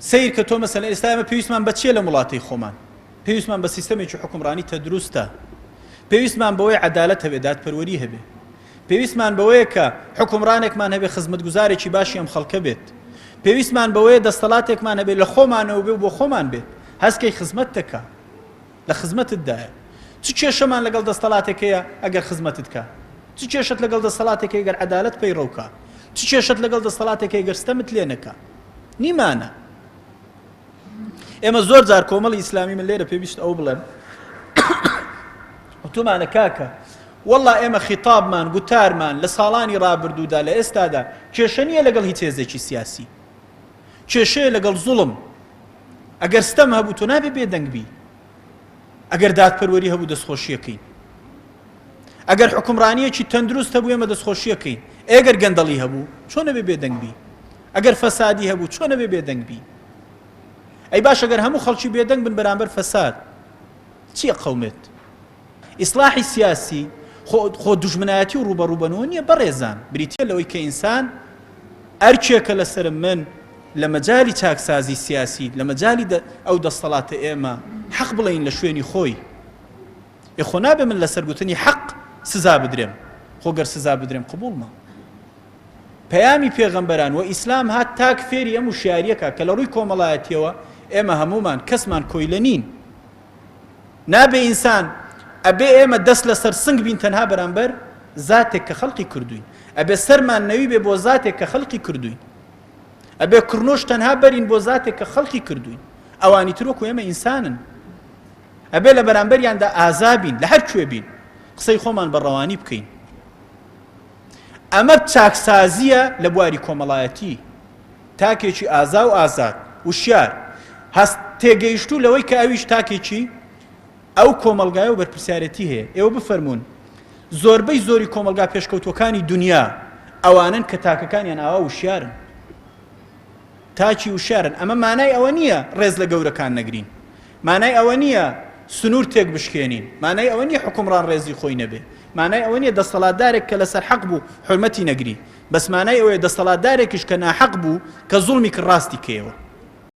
سیر کە تۆ مەسەلەن ئێستا ئێمە پێویستمان بە چیە لە وڵاتی خۆمان؟ پێویستمان بە سیستەمێکی حکومڕانی تەندروستە، پێویستمان بەوەی عەدالەت هەبێ، دادپەروەری هەبێ، پێویستمان بەوەیە کە حکومڕانێکمان هەبێ خزمەتگوزارێکی باشی ئەم خەڵکە بێت، پێویستمان بەوەیە دەسەڵاتێکمان هەبێ لە خۆمانەوە بێ و بۆ خۆمان بێت، هەستکەی خزمەت دەکا، لە خزمەتتدایە. چ کێشەمان لەگەڵ دەسەڵاتێکەیە ئەگەر خزمەتت کا؟ چ کێشت لەگەڵ دەسەڵاتێکی ئەگەر عەدالەت پەیڕەوکە؟ چ کێشت لەگەڵ دەسەڵاتێکی ئەگەر ستەمت لێ نەکا؟ نیمانە. ئێمە زۆر جار کۆمەڵی ئیسلامی من لێرە پێویست ئەو بڵێم وتومانە کاکە وەڵڵا ئێمە خیتابمان گوتارمان لە ساڵانی ڕابردوودا لە ئێستادا کێشە نییە لەگەڵ هیچ هێزێکی سیاسی، کێشەیە لەگەڵ زوڵم. ئەگەر ستەم هەبوو تۆ نابێ بێدەنگبی، ئەگەر دادپەروەری هەبوو دەستخۆشیەکەین، ئەگەر حکومڕانیەکی تەندروست هەبوو ئێمە دەستخۆشیەکەین، ئێگەر گەندەڵی هەبوو چۆن نەبێ بێدەنگبی، ئەگەر فەسادی هەبوو چۆن نەبێ بێدەنگبی. ئەی باش ئەگەر هەموو خەڵکی بێدەنگ بن بەرامبەر فەساد چییە قەومێت؟ ئیسلاحی سیاسی خۆ دوژمنایەتی و ڕوبەڕووبەنەوە نییە بەڕێزان، بریتە لەوەی کە ئینسان ئەرکێکە لەسرم من لە مەجای چاکسازی سیاسی لە مەجای ئەو دەسەڵاتە ئێمە حەق بڵین لە شوێنی خۆی. خۆ نابێ من لەسەر گوتنی حەق سزا بدرێم، خۆگەر سزا بدرێم قبوڵمە. پەیامی پێغەمبەران و ئیسلام هات تاک فێری ئەم وشیاریەکە کە لە ڕووی کۆمەڵایەتیەوە ئێمە هەمومان کەسمان کۆیلە نین. نابێ ئینسان ئەبێ ئێمە دەست لەسەر سنگ بین تەنها بەرامبەر زاتێک کە خەڵقی کردوین، ئەبێ سەرمان نەوی بێ بۆ زاتێک کە خەڵقی کردوین، ئەبێ کڕنۆش تەنها بەرین بۆ زاتێک کە خەڵقی کردوین. ئەوانی ترۆکو ئێمە ئینسانن، ئەبێ لە بەرامبەریاندا ئازابین، لە هەر کوێ بین قسەی خۆمان بەڕەوانی بکەین. ئەمە چاکسازیە لە بواری کۆمەڵایەتی، تاکێکی ئازا و ئازاد وشیار هەست تێگەیشتوو لەوەی کە ئەویش تاکێکی ئەو کۆمەلگایە و بەرپرسیارەتی هەیە. ئێوە بفەرمونون زۆربەی زۆری کۆمەلگا پێشکەوتوەکانی دنیا ئەوانن کە تاکەکانیان ئاوا وشیارن، تاکی وشیارن. ئەمە مانای ئەوە نییە ڕێز لە گەورەکان نەگرین، مانای ئەوە نییە سنوور تێک بشکێنین، مانای ئەوە نییە حکومڕان ڕێزی خۆی نەبێ، مانای ئەوە نییە دەسەڵاتدارێک کە لەسەر حەق بوو حورمەتی نەگری، بەس مانای ئەوەیە دەسەڵاتدارێکیش کە ناحەق بوو کە زوڵمی کرد ڕاستی کەیەوە.